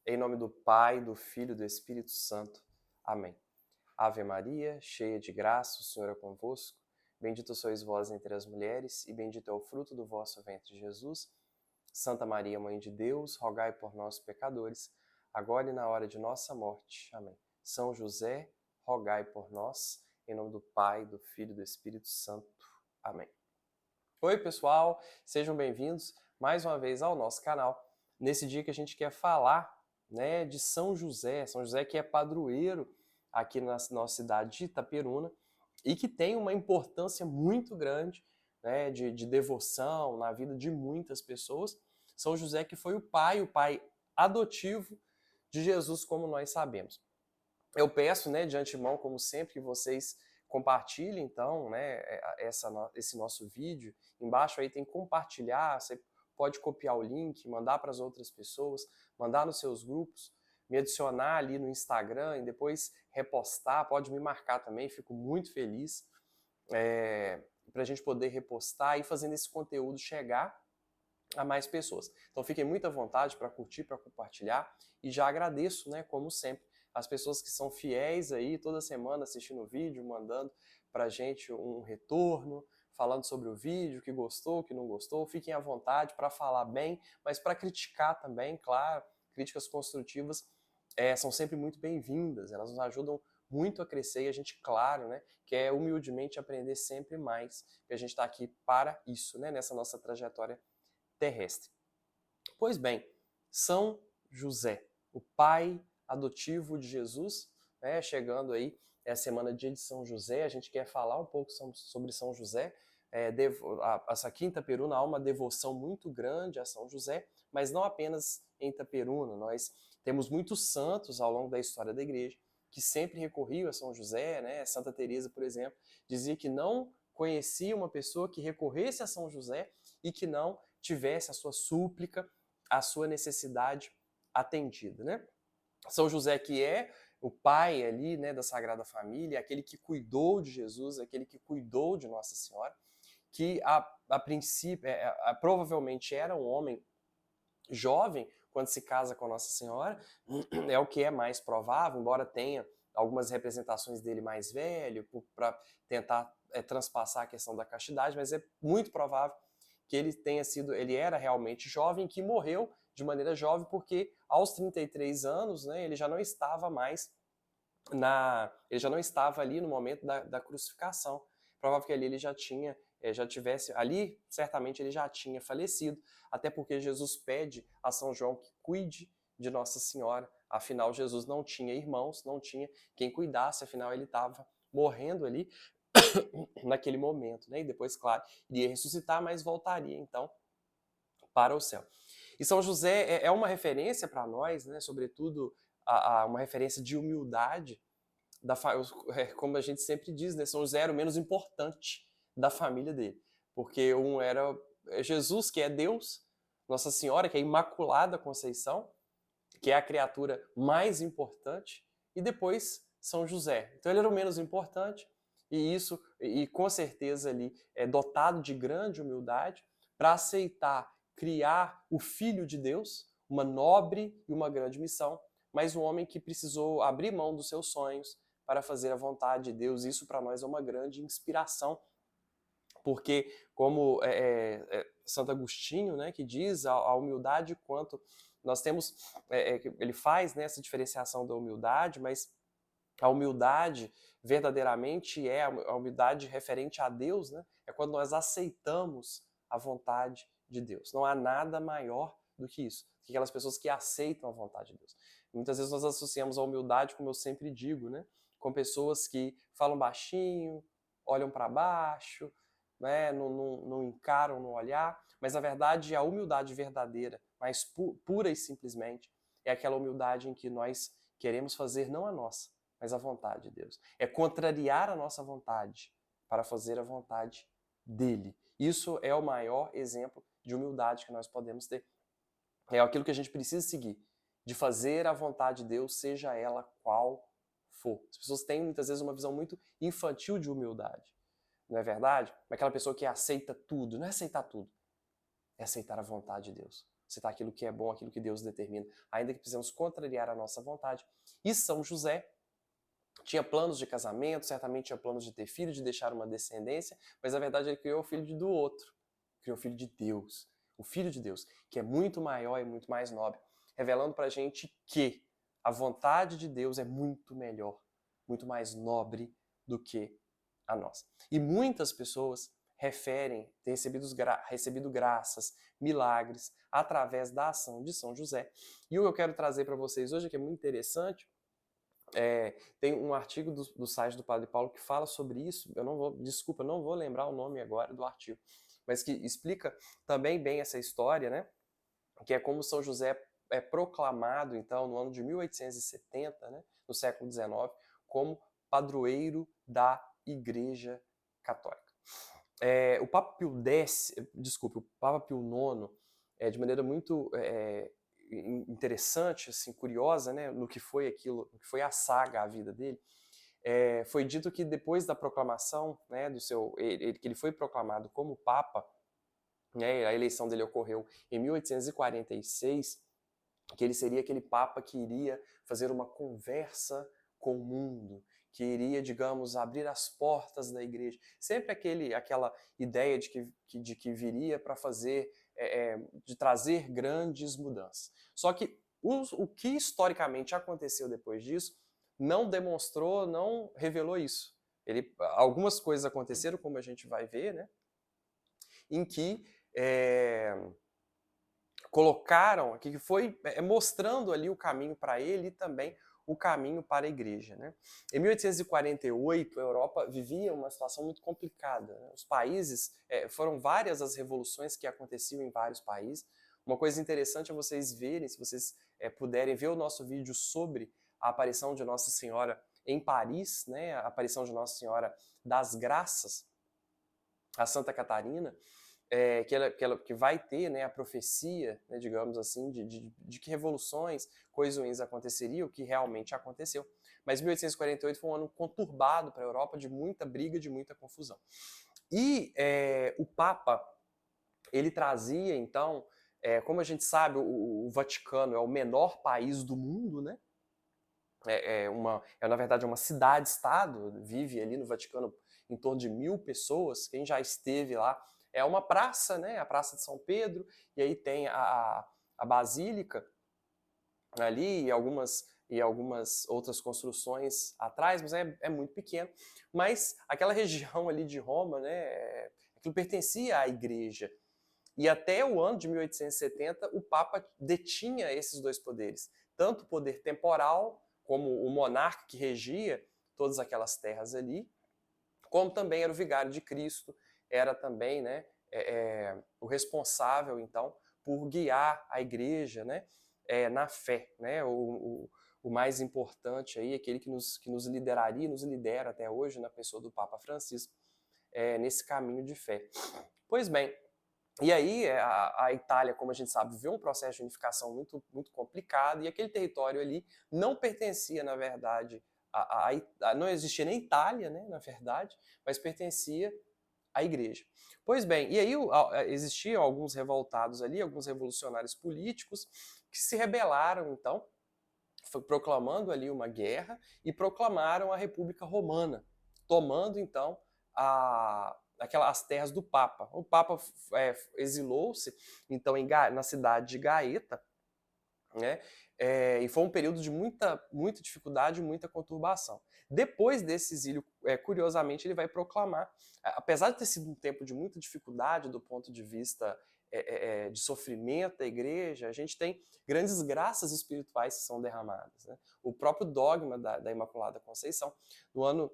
Em nome do Pai, do Filho e do Espírito Santo. Amém. Ave Maria, cheia de graça, o Senhor é convosco. Bendita sois vós entre as mulheres, e bendito é o fruto do vosso ventre, Jesus. Santa Maria, Mãe de Deus, rogai por nós, pecadores, agora e na hora de nossa morte. Amém. São José, rogai por nós, em nome do Pai, do Filho e do Espírito Santo. Amém. Oi, pessoal, sejam bem-vindos mais uma vez ao nosso canal. Nesse dia que a gente quer falar, né, de São José que é padroeiro aqui na nossa cidade de Itaperuna e que tem uma importância muito grande, né, de devoção na vida de muitas pessoas. São José que foi o pai adotivo de Jesus, como nós sabemos. Eu peço, né, de antemão, como sempre, que vocês compartilhem, então, né, esse nosso vídeo. Embaixo aí tem compartilhar, você pode copiar o link, mandar para as outras pessoas, mandar nos seus grupos, me adicionar ali no Instagram e depois repostar, pode me marcar também, fico muito feliz para a gente poder repostar e fazendo esse conteúdo chegar a mais pessoas. Então fiquem muito à vontade para curtir, para compartilhar e já agradeço, né, como sempre, as pessoas que são fiéis aí toda semana assistindo o vídeo, mandando pra gente um retorno, falando sobre o vídeo, que gostou, que não gostou. Fiquem à vontade para falar bem, mas para criticar também, claro, críticas construtivas são sempre muito bem-vindas, elas nos ajudam muito a crescer e a gente, claro, né, quer humildemente aprender sempre mais, e a gente está aqui para isso, né, nessa nossa trajetória terrestre. Pois bem, São José, o pai adotivo de Jesus, né, chegando aí, é a semana dia de São José, a gente quer falar um pouco sobre São José. Essa aqui em Itaperuna há uma devoção muito grande a São José, mas não apenas em Itaperuna, nós temos muitos santos ao longo da história da igreja que sempre recorriam a São José, né? Santa Teresa, por exemplo, dizia que não conhecia uma pessoa que recorresse a São José e que não tivesse a sua súplica, a sua necessidade atendida, né? São José que é o pai ali, né, da Sagrada Família, aquele que cuidou de Jesus, aquele que cuidou de Nossa Senhora, que a princípio provavelmente era um homem jovem quando se casa com Nossa Senhora, é o que é mais provável, embora tenha algumas representações dele mais velho para tentar transpassar a questão da castidade, mas é muito provável que ele era realmente jovem, que morreu de maneira jovem, porque aos 33 anos, né, ele já não estava mais ele já não estava ali no momento da crucificação. Provável que ali ele já tivesse, ali certamente ele já tinha falecido, até porque Jesus pede a São João que cuide de Nossa Senhora, afinal Jesus não tinha irmãos, não tinha quem cuidasse, afinal ele estava morrendo ali naquele momento, né? E depois, claro, iria ressuscitar, mas voltaria então para o céu. E São José é uma referência para nós, né? Sobretudo uma referência de humildade, como a gente sempre diz, né? São José era o menos importante da família dele, porque um era Jesus, que é Deus, Nossa Senhora, que é a Imaculada Conceição, que é a criatura mais importante, e depois São José. Então ele era o menos importante, e com certeza ali é dotado de grande humildade para aceitar criar o Filho de Deus, uma nobre e uma grande missão, mas um homem que precisou abrir mão dos seus sonhos para fazer a vontade de Deus. Isso para nós é uma grande inspiração, porque como Santo Agostinho, né, que diz a humildade quanto nós temos, ele faz, né, essa diferenciação da humildade, mas a humildade verdadeiramente é a humildade referente a Deus, né? É quando nós aceitamos a vontade de Deus. Não há nada maior do que isso, que aquelas pessoas que aceitam a vontade de Deus. Muitas vezes nós associamos a humildade, como eu sempre digo, né, com pessoas que falam baixinho, olham para baixo, né, não encaram no olhar, mas na verdade a humildade verdadeira, mais pura e simplesmente, é aquela humildade em que nós queremos fazer não a nossa, mas a vontade de Deus. É contrariar a nossa vontade para fazer a vontade dele. Isso é o maior exemplo de humildade que nós podemos ter. É aquilo que a gente precisa seguir, de fazer a vontade de Deus, seja ela qual for. As pessoas têm muitas vezes uma visão muito infantil de humildade, não é verdade? Aquela pessoa que aceita tudo, não é aceitar tudo, é aceitar a vontade de Deus. citar aquilo que é bom, aquilo que Deus determina, ainda que precisamos contrariar a nossa vontade. E São José tinha planos de casamento, certamente tinha planos de ter filho, de deixar uma descendência, mas na verdade ele criou o filho do outro, criou o filho de Deus, o filho de Deus, que é muito maior e muito mais nobre, revelando pra gente que a vontade de Deus é muito melhor, muito mais nobre do que a nossa. E muitas pessoas referem ter recebido graças, milagres, através da ação de São José. E o que eu quero trazer para vocês hoje, que é muito interessante, tem um artigo do site do Padre Paulo que fala sobre isso. Não vou lembrar o nome agora do artigo, mas que explica também bem essa história, né? Que é como São José é proclamado, então, no ano de 1870, né, no século XIX, como padroeiro da Igreja Católica. O Papa Pio o Papa Pio IX, de maneira muito interessante, assim, curiosa, né, no que foi aquilo, no que foi a saga, a vida dele, foi dito que depois da proclamação, né, que ele foi proclamado como Papa, né, a eleição dele ocorreu em 1846, que ele seria aquele Papa que iria fazer uma conversa com o mundo, que iria, digamos, abrir as portas da igreja. Sempre aquela ideia de que viria para de trazer grandes mudanças. Só que o que historicamente aconteceu depois disso não demonstrou, não revelou isso. Algumas coisas aconteceram, como a gente vai ver, né, em que colocaram, que foi mostrando ali o caminho para ele e também o caminho para a igreja, né? Em 1848, a Europa vivia uma situação muito complicada, né? Os países, foram várias as revoluções que aconteciam em vários países. Uma coisa interessante é vocês verem, se vocês puderem ver o nosso vídeo sobre a aparição de Nossa Senhora em Paris, né? A aparição de Nossa Senhora das Graças, a Santa Catarina, que vai ter, né, a profecia, né, digamos assim, de que revoluções, coisas ruins aconteceriam, o que realmente aconteceu. Mas 1848 foi um ano conturbado para a Europa, de muita briga, de muita confusão. E o Papa, ele trazia, então, como a gente sabe, o Vaticano é o menor país do mundo, né? Na verdade, uma cidade-estado, vive ali no Vaticano em torno de 1.000 pessoas, quem já esteve lá. É uma praça, né? A Praça de São Pedro, e aí tem a Basílica ali e algumas outras construções atrás, mas é muito pequeno. Mas aquela região ali de Roma, né? Aquilo pertencia à igreja. E até o ano de 1870, o Papa detinha esses dois poderes. Tanto o poder temporal, como o monarca que regia todas aquelas terras ali, como também era o vigário de Cristo, era também, né, o responsável, então, por guiar a igreja, né, na fé, né, o mais importante aí, aquele que nos lideraria, nos lidera até hoje, na pessoa do Papa Francisco, nesse caminho de fé. Pois bem, e aí a Itália, como a gente sabe, viveu um processo de unificação muito, muito complicado, e aquele território ali não pertencia, na verdade, não existia nem Itália, né, na verdade, mas pertencia à igreja. Pois bem, e aí existiam alguns revoltados ali, alguns revolucionários políticos, que se rebelaram, então, proclamando ali uma guerra, e proclamaram a República Romana, tomando, então, as terras do Papa. O Papa exilou-se, então, na cidade de Gaeta, né? E foi um período de muita dificuldade, muita conturbação. Depois desse exílio, curiosamente, ele vai proclamar, apesar de ter sido um tempo de muita dificuldade do ponto de vista de sofrimento da igreja, a gente tem grandes graças espirituais que são derramadas, né? O próprio dogma da Imaculada Conceição, no ano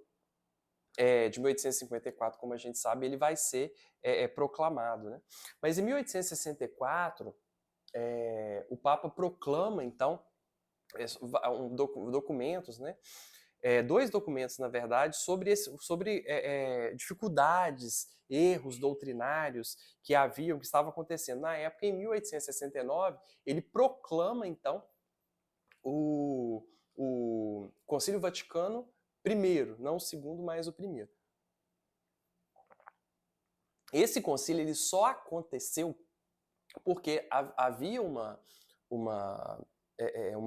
de 1854, como a gente sabe, ele vai ser proclamado, né? Mas em 1864, o Papa proclama, então, documentos, né? Dois documentos, na verdade, sobre dificuldades, erros doutrinários que estavam acontecendo. Na época, em 1869, ele proclama, então, o Concílio Vaticano I, não o segundo, mas o primeiro. Esse concílio ele só aconteceu porque havia uma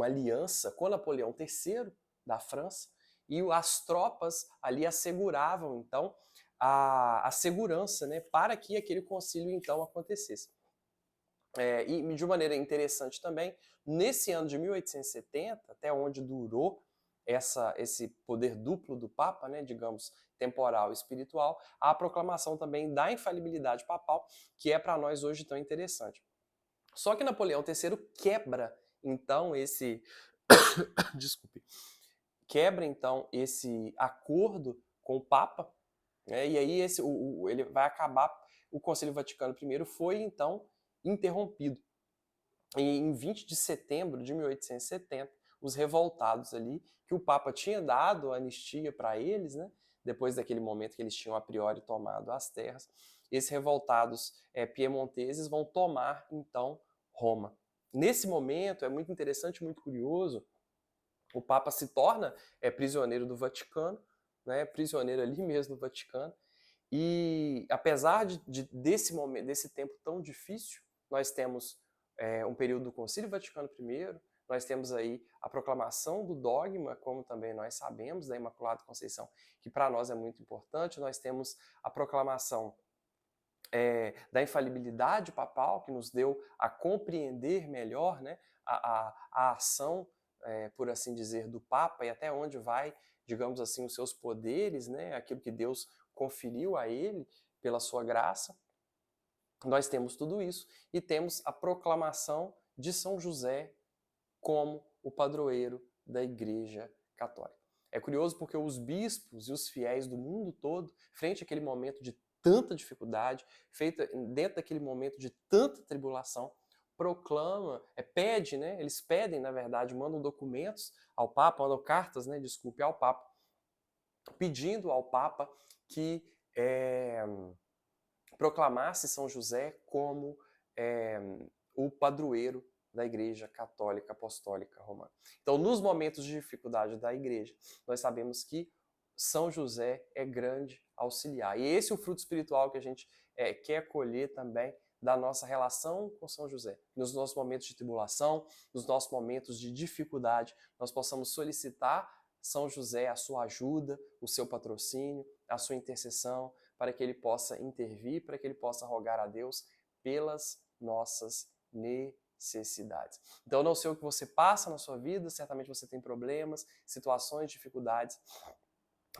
aliança com Napoleão III da França, e as tropas ali asseguravam, então, a segurança, né, para que aquele concílio, então, acontecesse. E de maneira interessante também, nesse ano de 1870, até onde durou esse poder duplo do Papa, né, digamos, temporal e espiritual, a proclamação também da infalibilidade papal, que é para nós hoje tão interessante. Só que Napoleão III quebra, então, desculpe, quebra, então, esse acordo com o Papa, né, e aí ele vai acabar, o Concílio Vaticano I foi, então, interrompido. E em 20 de setembro de 1870, os revoltados ali, que o Papa tinha dado anistia para eles, né, depois daquele momento que eles tinham a priori tomado as terras, esses revoltados piemonteses vão tomar, então, Roma. Nesse momento, é muito interessante, muito curioso, o Papa se torna prisioneiro do Vaticano, né, prisioneiro ali mesmo do Vaticano, e apesar desse momento, desse tempo tão difícil, nós temos um período do Concílio Vaticano I, nós temos aí a proclamação do dogma, como também nós sabemos, da Imaculada Conceição, que para nós é muito importante, nós temos a proclamação da infalibilidade papal, que nos deu a compreender melhor, né, a ação, por assim dizer, do Papa e até onde vai, digamos assim, os seus poderes, né, aquilo que Deus conferiu a ele pela sua graça. Nós temos tudo isso e temos a proclamação de São José como o padroeiro da Igreja Católica. É curioso porque os bispos e os fiéis do mundo todo, frente àquele momento de tanta dificuldade, feita dentro daquele momento de tanta tribulação, proclama, pede, né? Eles pedem, na verdade, mandam documentos ao Papa, mandam cartas, né? Desculpe, ao Papa, pedindo ao Papa que proclamasse São José como o padroeiro da Igreja Católica Apostólica Romana. Então, nos momentos de dificuldade da Igreja, nós sabemos que São José é grande auxiliar. E esse é o fruto espiritual que a gente quer colher também da nossa relação com São José. Nos nossos momentos de tribulação, nos nossos momentos de dificuldade, nós possamos solicitar São José a sua ajuda, o seu patrocínio, a sua intercessão, para que ele possa intervir, para que ele possa rogar a Deus pelas nossas necessidades. Então, eu não sei o que você passa na sua vida, certamente você tem problemas, situações, dificuldades,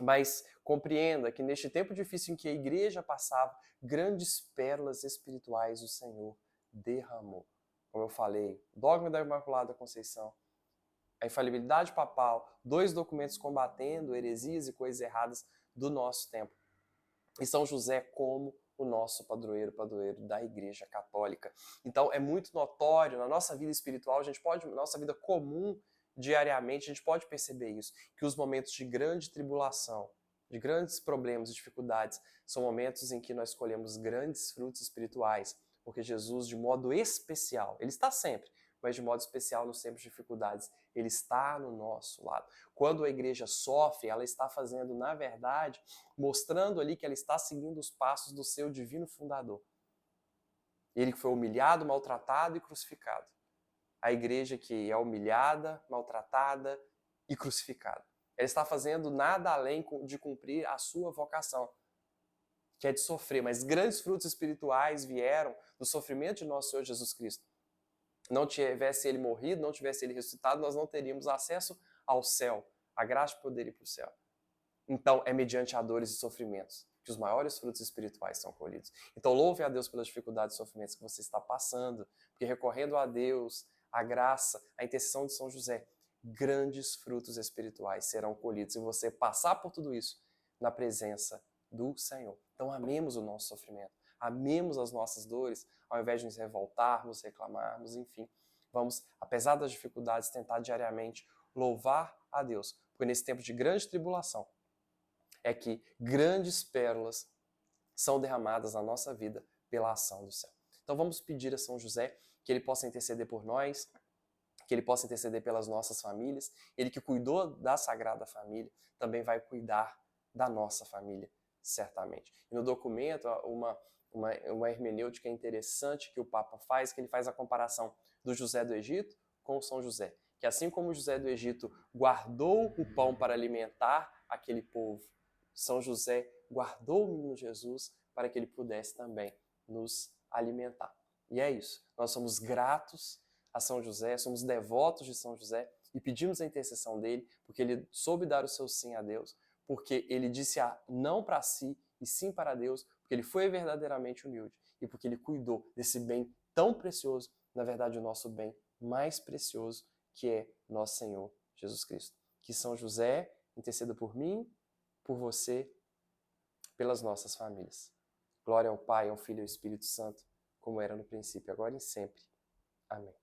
mas compreenda que neste tempo difícil em que a igreja passava, grandes pérolas espirituais o Senhor derramou. Como eu falei, dogma da Imaculada Conceição, a infalibilidade papal, 2 documentos combatendo heresias e coisas erradas do nosso tempo. E São José como o nosso padroeiro da Igreja Católica. Então é muito notório na nossa vida espiritual, na nossa vida comum, diariamente, a gente pode perceber isso, que os momentos de grande tribulação, de grandes problemas e dificuldades, são momentos em que nós colhemos grandes frutos espirituais, porque Jesus, de modo especial, ele está sempre, mas de modo especial nos tempos de dificuldades, ele está no nosso lado. Quando a igreja sofre, ela está fazendo, na verdade, mostrando ali que ela está seguindo os passos do seu divino fundador. Ele que foi humilhado, maltratado e crucificado. A igreja que é humilhada, maltratada e crucificada. Ela está fazendo nada além de cumprir a sua vocação, que é de sofrer, mas grandes frutos espirituais vieram do sofrimento de nosso Senhor Jesus Cristo. Não tivesse ele morrido, não tivesse ele ressuscitado, nós não teríamos acesso ao céu, a graça de poder ir para o céu. Então, é mediante a dores e sofrimentos que os maiores frutos espirituais são colhidos. Então, louve a Deus pelas dificuldades e sofrimentos que você está passando, porque recorrendo a Deus, a graça, a intercessão de São José, grandes frutos espirituais serão colhidos e você passar por tudo isso na presença do Senhor. Então, amemos o nosso sofrimento, amemos as nossas dores, ao invés de nos revoltarmos, reclamarmos, enfim. Vamos, apesar das dificuldades, tentar diariamente louvar a Deus, porque nesse tempo de grande tribulação é que grandes pérolas são derramadas na nossa vida pela ação do céu. Então vamos pedir a São José que ele possa interceder por nós, que ele possa interceder pelas nossas famílias. Ele que cuidou da Sagrada Família também vai cuidar da nossa família, certamente. E no documento, uma hermenêutica interessante que o Papa faz, que ele faz a comparação do José do Egito com o São José. Que assim como o José do Egito guardou o pão para alimentar aquele povo, São José guardou o menino Jesus para que ele pudesse também nos alimentar. E é isso. Nós somos gratos a São José, somos devotos de São José e pedimos a intercessão dele, porque ele soube dar o seu sim a Deus, porque ele disse não para si e sim para Deus, porque ele foi verdadeiramente humilde e porque ele cuidou desse bem tão precioso, na verdade o nosso bem mais precioso, que é nosso Senhor Jesus Cristo. Que São José interceda por mim, por você, pelas nossas famílias. Glória ao Pai, ao Filho e ao Espírito Santo, como era no princípio, agora e sempre. Amém.